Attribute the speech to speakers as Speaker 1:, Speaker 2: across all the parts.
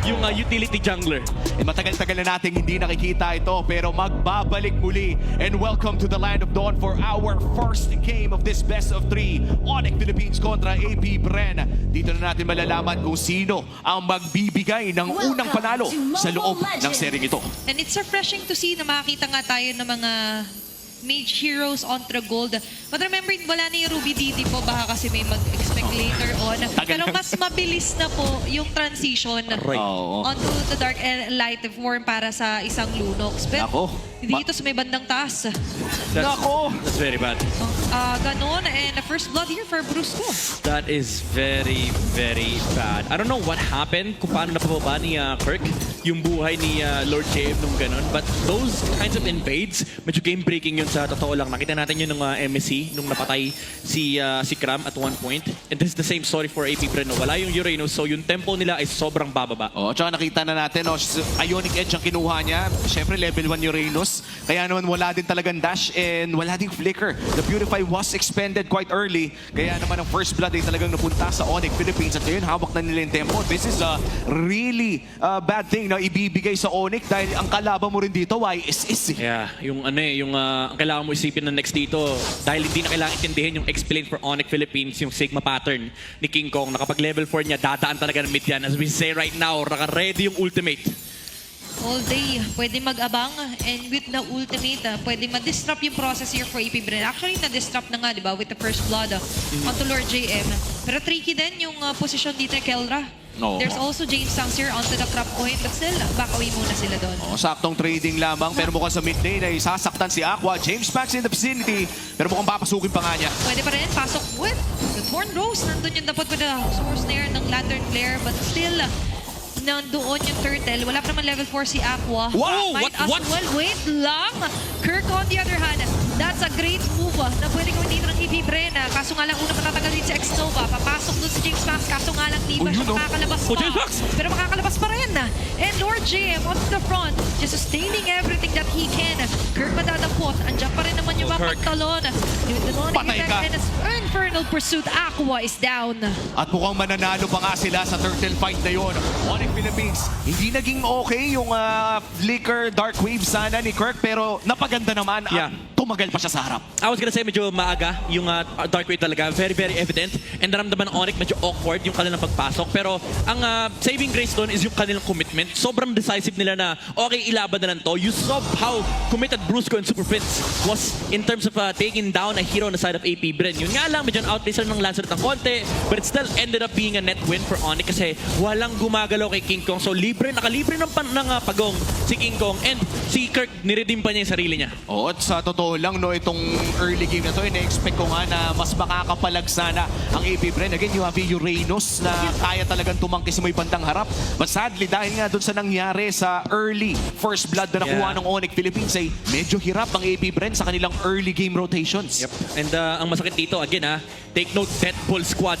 Speaker 1: yung utility jungler.
Speaker 2: Matagal-tagal na nating hindi nakikita ito pero magbabalik muli. And welcome to the Land of Dawn for our first game of this best of 3. Onyx Philippines kontra AP Bren. Dito na natin malalaman kung sino ang magbibigay ng unang panalo sa loob ng seryeng ito.
Speaker 3: And it's refreshing to see na makakita nga tayo ng mga mage heroes onto gold. But remember, wala na yung Ruby Didi po. Baka kasi may mag-expect later on. Pero mas mabilis na po yung transition onto the dark and light form para sa isang Lunox. Pero dito sa may bandang taas.
Speaker 1: That's very bad.
Speaker 3: Ganon. And the first blood here for Brusco.
Speaker 1: That is very, very bad. I don't know what happened kung paano napababa ni Kirk yung buhay ni Lord JM nung ganon. But those kinds of invades, medyo game-breaking yun sa totoo lang. Nakita natin yun ng MSC nung napatay si Cram at one point. And this is the same story for AP Bren. Wala yung Uranus, so yung tempo nila ay sobrang bababa.
Speaker 2: Tsaka nakita na natin, Ionic Edge ang kinuha niya. Siyempre, level 1 Uranus. Kaya naman wala din talagang dash and wala ding flicker. The Purify was expended quite early. Kaya naman ang first blood ay talagang napunta sa Onyx Philippines. At ngayon, hawak na nila yung tempo. This is a really bad thing na ibibigay sa Onyx dahil ang kalaban mo rin dito, YSS.
Speaker 1: Yeah, yung ang kailangan mo isipin na next dito, dahil hindi na kailangan intindihin yung explain for Onyx Philippines, yung Sigma pattern ni King Kong. Nakapag level 4 niya, dadaan talaga ng mid yan. As we say right now, naka-ready yung ultimate.
Speaker 3: All day, pwede mag-abang, and with the ultimate, pwede ma-disrupt yung process here for AP Bren. Actually, na-disrupt na nga, di ba, with the first blood onto Lord JM. Pero tricky din yung position dito ni Kelra. There's also James Sangs here onto the crop point, but still, back away muna sila doon.
Speaker 2: Saktong trading lamang, pero mukhang sa mid lane ay sasaktan si Aqua. James Max in the vicinity, pero mukhang papasukin pa nga niya.
Speaker 3: Pwede pa rin, pasok with the Thorn Rose. Nandun yung dapat with the source snare ng Lantern Flare, but still, nandoon yung turtle. Wala pa naman level 4 si Aqua.
Speaker 1: Wow!
Speaker 3: Might as well wait lang. Kirk on the other hand, that's a great move na pwede gawin dito ng AP Bren. Kaso nga lang, una matatagal din si X-Nova. Papasok dun si James Max. Kaso nga lang, di ba siya makakalabas pa. Pero makakalabas pa rin. And Lord JM on the front, just sustaining everything that he can. Kirk madadampot. Andiyan pa rin naman yung mapagtalon.
Speaker 2: Patay ka.
Speaker 3: Infernal Pursuit. Aqua is down.
Speaker 2: At mukhang mananalo pa nga sila sa turtle fight na yun. Onyx Philippines, hindi naging okay yung flicker dark wave sana ni Kirk, pero napaganda naman at tumagal pa siya sa harap.
Speaker 1: I was gonna say medyo maaga yung dark wave talaga. Very, very evident. And naramdaman ng Onyx medyo awkward yung kanilang pagpasok. Pero ang saving grace doon is yung kanilang commitment. Sobrang decisive nila na okay, ilaban na lang to. You saw how committed Brusco and Super Prince was in terms of taking down a hero on the side of AP Bren. Yun nga lang, medyo outlaser ng Lancer ng konti. But it still ended up being a net win for Onyx kasi walang gumagalaw kay King Kong. So nakalibre ng pagong si King Kong. And si Kirk, niredeem pa niya yung sarili niya.
Speaker 2: At sa totoo lang, itong early game na to, ina-expect ko nga na mas makakapalag sana ang AP Bren. Again, you have Uranus na kaya talagang tumangki sa may bandang harap. But sadly, dahil nga doon sa nangyari sa early first blood na nakuha ng Onyx Philippines, ay medyo hirap ang AP Bren sa kanilang early game rotations.
Speaker 1: Yep. And ang masakit dito, again take note, Deadpool squad.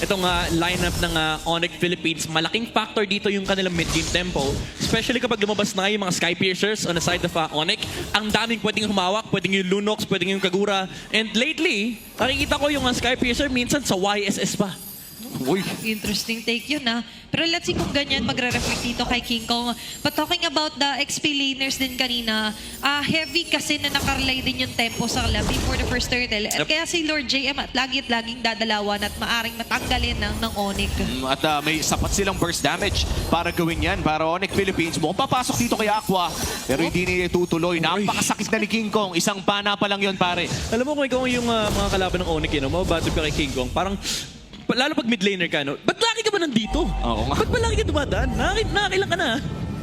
Speaker 1: Itong lineup ng Onyx Philippines, malaking factor dito yung kanilang mid-game tempo. Especially kapag lumabas na yung mga Sky Piercers on the side of Onyx. Ang daming pwedeng humawak, pwedeng yung Lunox, pwedeng yung Kagura. And lately, nakikita ko yung Sky Piercer minsan sa YSS pa.
Speaker 2: Uy.
Speaker 3: Interesting take yun Pero let's see kung ganyan magre-reflect dito kay King Kong. But talking about the XP laners din kanina, heavy kasi na nakarlay din yung tempo sa lab before the first turtle. At kaya si Lord JM at laging dadalawan at maaring matanggalin ng Onyx.
Speaker 2: At may sapat silang burst damage para gawin yan. Para Onyx Philippines, mukhang papasok dito kay Aqua. Pero hindi nila tutuloy. Napakasakit na ni King Kong. Isang pana pa lang yun, pare.
Speaker 1: Alam mo kung ikaw yung mga kalaban ng Onyx, mababatid ka kay King Kong. Parang lalo pag mid laner ka, ba't laki ka ba nandito?
Speaker 2: Oo nga.
Speaker 1: Ba't ba laki ka dumadaan? Nakakailan ka na.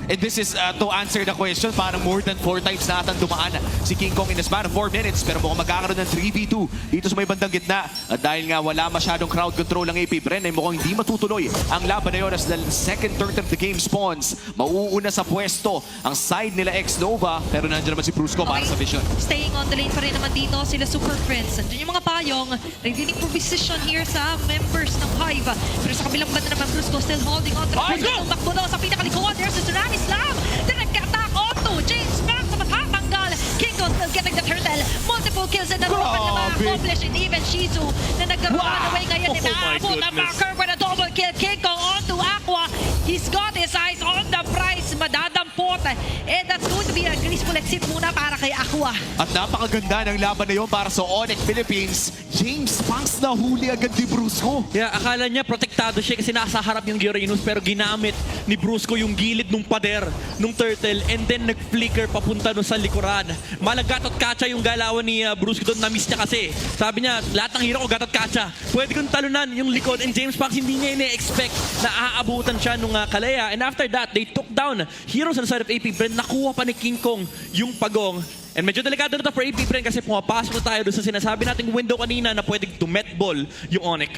Speaker 2: And this is to answer the question, parang more than 4 times na atang dumaan si King Kong in a span of 4 minutes. Pero mukhang magkakaroon ng 3v2 dito sa may bandang gitna. At dahil nga wala masyadong crowd control ng AP Bren, ay mukhang hindi matutuloy ang laban na yun as the second turtle of the game spawns. Mauuna sa pwesto ang side nila X-Nova, pero nandiyan naman si Brusco para sa vision.
Speaker 3: Staying on the lane pa rin naman dito sila Super Friends. Nandiyan yung mga payong, revealing position here sa members ng Hive. Pero sa kabilang banda naman, Brusco still holding on to the position. Tumakbo daw sa pinakalikuan. There's the Tsunami Slam. Then nagka-attack onto James Max na matatanggal. King Kong still getting the turtle. Multiple kills and naroon na ma-accomplish. And even Shizu na nag-run away ngayon. Inaabot ang marker with a double kill. King Kong onto Aqua. He's got his eyes on And that's going to be a graceful exit muna para kay Aqua.
Speaker 2: At napakaganda ng laban na yun para sa Onyx Philippines. James Punks na huli agad ni Brusco.
Speaker 1: Yeah, akala niya protektado siya kasi nasa harap yung Uranus pero ginamit ni Brusco yung gilid nung pader nung turtle and then nag-flicker papunta no sa likuran. Malagatot kacha yung galawan ni Brusco doon, na-miss niya kasi. Sabi niya, lahat ng hero ko gatot kacha. Pwede kong talunan yung likod, and James Punks hindi niya ine-expect na aabutan siya nung Kalea. And after that, they took down heroes on the side of AP Brand. Nakuha pa ni King Kong yung pagong. And medyo delikado na ito for AP Brand kasi pumapasok na tayo doon sa sinasabi nating window kanina na pwedeng to-met ball yung Onyx.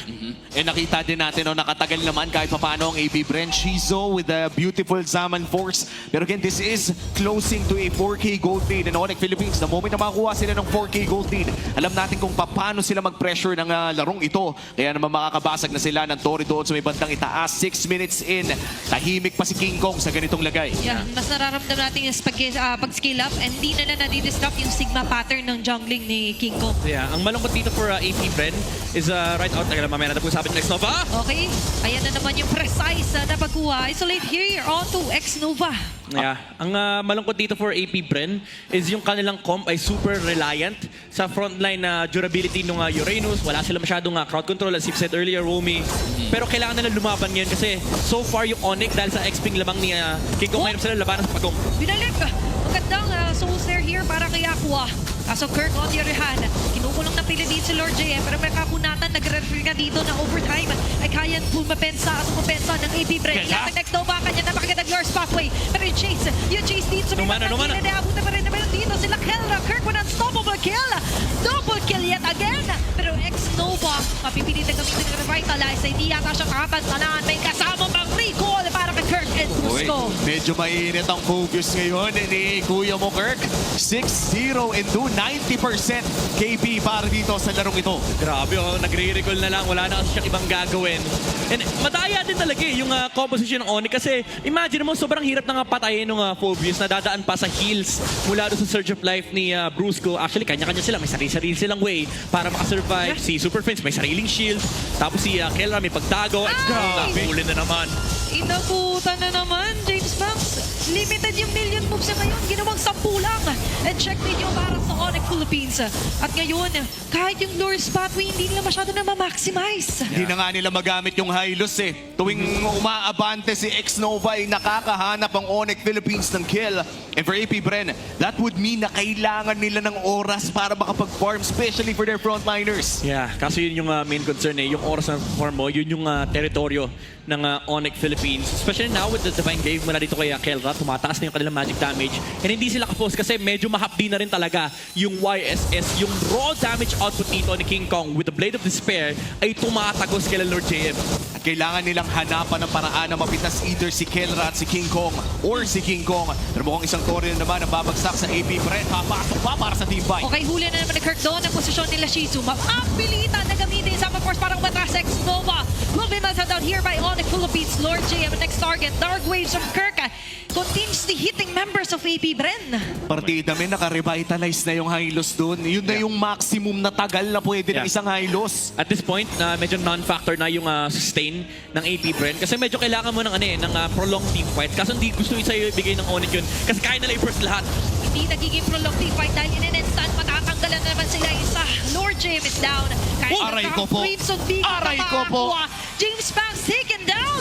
Speaker 2: Eh nakita din natin, no, nakatagal naman kahit paano ang AB Brent. Shizo with the beautiful Zaman Force. Pero again, this is closing to a 4K gold lead in Onyx Philippines. The moment na makakuha sila ng 4K gold lead, alam natin kung paano sila mag-pressure ng larong ito. Kaya naman makakabasag na sila ng Tori doon sa may bandang itaas. 6 minutes in, tahimik pa si King Kong sa ganitong lagay.
Speaker 3: Yeah, mas nararamdaman natin yung pag-scale up and di na disrupt yung Sigma pattern ng jungling ni King Kong.
Speaker 1: Yeah, ang malungkot dito for AP Brand is right out. Teka lang, mamaya natin pag-usapin ng X-Nova.
Speaker 3: Okay, ayan na naman yung precise na pagkuha. Isolate here on to X-Nova.
Speaker 1: Yeah, ang malungkot dito for AP Brand is yung kanilang comp ay super reliant sa frontline na durability ng Uranus. Wala sila masyadong crowd control, as Sip said earlier, Romy. Pero kailangan nila lumaban ngayon kasi so far yung Onyx dahil sa XP lamang ni King Kong, mahirap sila labanan sa pagong.
Speaker 3: Binalik! Magandang soul snare here para kay Aqua. Kaso Kirk on the other hand, kinukulong na pili din si Lord JM pero may kakunatan, nag-referee ka dito na overtime ay kayang pumapensa at pumapensa ng AP Brent. Ilang next daw baka niya na makagandang Lord's pathway. Pero yung chase dito sa mga
Speaker 1: Numana.
Speaker 3: naabot na pa rin naman dito sila Kelra. Kirk with unstoppable kill. Double kill yet again. Pero X-Nova, mapipili na gamitin ng revitalize. Hindi yata siya kapansanan. May kasama pang recall para kay Kirk and Brusco.
Speaker 2: Medyo mainit ang focus ngayon ni Kuya mo Kirk. 6-0 and 90% KP para dito sa larong ito.
Speaker 1: Grabe, nagre-recall na lang. Wala na kasi siyang ibang gagawin. And madaya din talaga yung composition ng Onyx kasi imagine mo, sobrang hirap na patayin ng Phobius na dadaan pa sa heals mula doon sa Surge of Life ni Brusco. Actually, kanya-kanya sila. May sarili-sarili silang way para makasurvive. Si Super Prince may sariling shield. Tapos si Kelra may pagtago. Grabe, huli na naman.
Speaker 3: Inabutan na naman, James Banks. Limited yung million moves na ngayon. Ginawang 10 lang. And check ninyo para sa Onyx Philippines. At ngayon, kahit yung lure pathway, hindi nila masyado na ma-maximize.
Speaker 2: Hindi na nga nila magamit yung Hylos eh. Tuwing umaabante si X-Nova ay nakakahanap ang Onyx Philippines ng kill. And for AP Bren, that would mean na kailangan nila ng oras para makapag-farm, especially for their frontliners.
Speaker 1: Yeah, kasi yun yung main concern eh. Yung oras ng farm mo, yun yung teritoryo ng Onyx Philippines. Especially now with the Divine Glaive mula dito kay Kelra, tumataas na yung kanilang magic damage. And hindi sila kapos kasi medyo mahapdi na rin talaga yung YSS. Yung raw damage output dito ni King Kong with the Blade of Despair ay tumatagos kay Lord JM.
Speaker 2: At kailangan nilang hanapan ng paraan na mapitas either si Kelra at si King Kong or si King Kong. Pero mukhang isang Tori na naman ang babagsak sa AP Bren. Papasok pa para sa team fight.
Speaker 3: Okay, huli na naman ni Kirk doon ang posisyon nila Shizu. Mapilitan na gamitin sa force parang matras X-Nova. Will be melted down here by Onyx Philippines. Lord JM, next target. Dark Waves from Kirk. Continuously hitting members of AP Bren.
Speaker 2: Partida may naka-revitalize na yung Hylos doon. Yun na yung maximum na tagal na pwede ng isang Hylos.
Speaker 1: At this point, medyo non-factor na yung sustain ng AP Bren. Kasi medyo kailangan mo ng, ng prolonged team fight. Kaso hindi gusto sa'yo ibigay ng Onyx yun. Kasi kaya nila i-burst lahat.
Speaker 3: Hindi nagiging prolonged team fight dahil in an instant matatanggalan na naman sila isa. Lord JM is down.
Speaker 2: Aray ko po. Aray ko po.
Speaker 3: James Banks taken down.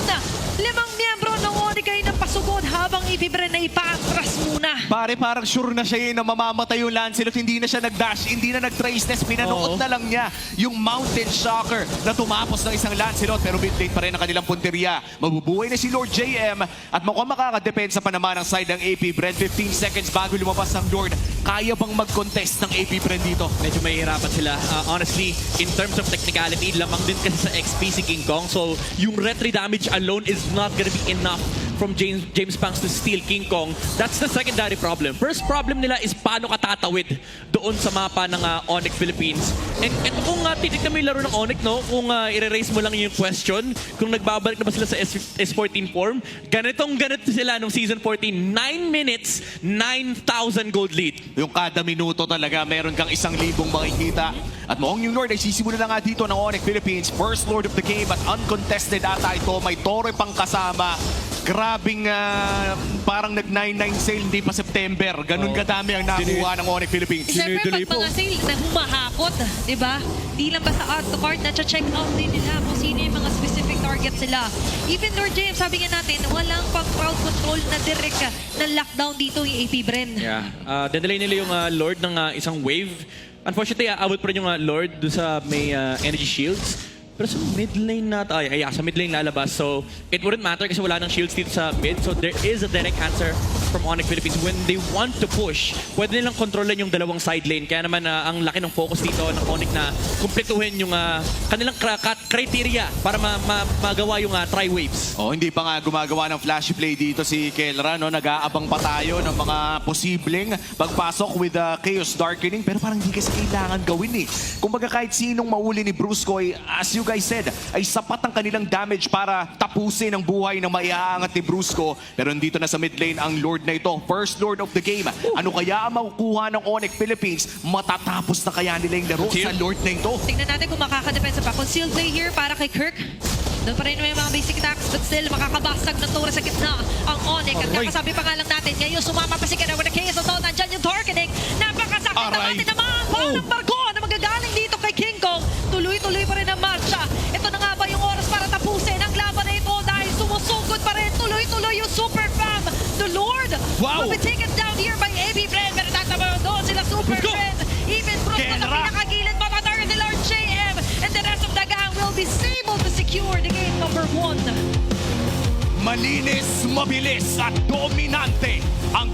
Speaker 3: 5 miyembro ng Onyx ay napasugod habang AP Bren na ipaatras muna.
Speaker 2: Pare, parang sure na siya na mamamatay yung Lancelot. Hindi na siya nag-dash, hindi na nag-trace test. Pinanood na lang niya yung Mountain Shocker na tumapos ng isang Lancelot. Pero mid-late pa rin ang kanilang punteriya. Mabubuhay na si Lord JM at mukhang makakadepensa pa naman ang side ng AP Bren. 15 seconds bago lumabas ang Lord. Kaya bang mag-contest ng AP Bren dito?
Speaker 1: Medyo mahihirapan sila. Honestly, in terms of technicality, lamang din kasi sa XP si King Kong. So, yung retry damage alone is not gonna be enough from James Banks to steal King Kong. That's the secondary problem. First problem nila is paano ka tatawid doon sa mapa ng Onyx Philippines. And kung titignan mo yung laro ng Onyx, no? Kung i-raise mo lang yung question, kung nagbabalik na ba sila sa S14 form, ganito sila nung Season 14. 9 minutes, 9,000 gold lead.
Speaker 2: Yung kada minuto talaga, meron kang 1,000 makikita. At mukhang yung Lord ay sisimula na nga dito ng Onyx Philippines. First Lord of the game at uncontested ata ito. May Tore pang kasama. Grabing parang nag-99 sale, hindi pa September. Ganun kadami ang nakuha ng Onyx Philippines.
Speaker 3: Siyempre,
Speaker 1: Sinutuloy
Speaker 3: pag mga sale na humahakot, di ba? Di lang basta add to cart, na-check out din nila kung sino yung mga specific targets sila. Even Lord James, sabi nga natin, walang pang crowd control na direct na lockdown dito yung AP Bren.
Speaker 1: Yeah. Dinelay nila yung Lord ng isang wave. Unfortunately, abot pa rin yung Lord doon sa may energy shields. Pero sa mid lane sa mid lane lalabas. So, it wouldn't matter kasi wala nang shields dito sa mid. So, there is a direct answer from Onyx Philippines. When they want to push, pwede nilang kontrolin yung dalawang side lane. Kaya naman, ang laki ng focus dito ng Onyx na kumpletuhin yung kanilang criteria para magawa yung tri-waves.
Speaker 2: Oh, hindi pa nga gumagawa ng flash play dito si Kelra, no? Nag-aabang pa tayo ng mga posibleng pagpasok with Chaos Darkening, pero parang hindi kasi kailangan gawin eh. Kumbaga kahit sinong mauli ni Brusco, as you guys said, ay sapat ang kanilang damage para tapusin ang buhay ng maiaangat ni Brusco. Pero dito na sa mid lane ang Lord na ito, first Lord of the game. Ano kaya ang makukuha ng Onyx Philippines? Matatapos na kaya nila yung laro sa Lord na ito?
Speaker 3: Tingnan natin kung makakadepensa pa. Concealed play here para kay Kirk. Doon pa rin may mga basic attacks, but still makakabasag ng Torres sa gitna ang Onyx. At kakasabi pa nga lang natin, ngayon sumama pa si Kena with the case of nandyan yung Darkening. Napakasakit naman din naman. Ng barko na magagaling dito kay King Kong. Tuloy-tuloy pa rin ang marcha. Ito na nga ba yung oras para tapusin ang laban na ito dahil sumusugod pa rin. Tuloy-tuloy yung Super Fam. The Lord will be taken down here by AB Bren. Pero tatama doon sila Super Bren. Even Brooke sa pinakagilid matatar ni Lord JM. And the rest of the gang will be able to secure the game number 1.
Speaker 2: Malinis, mabilis at dominante ang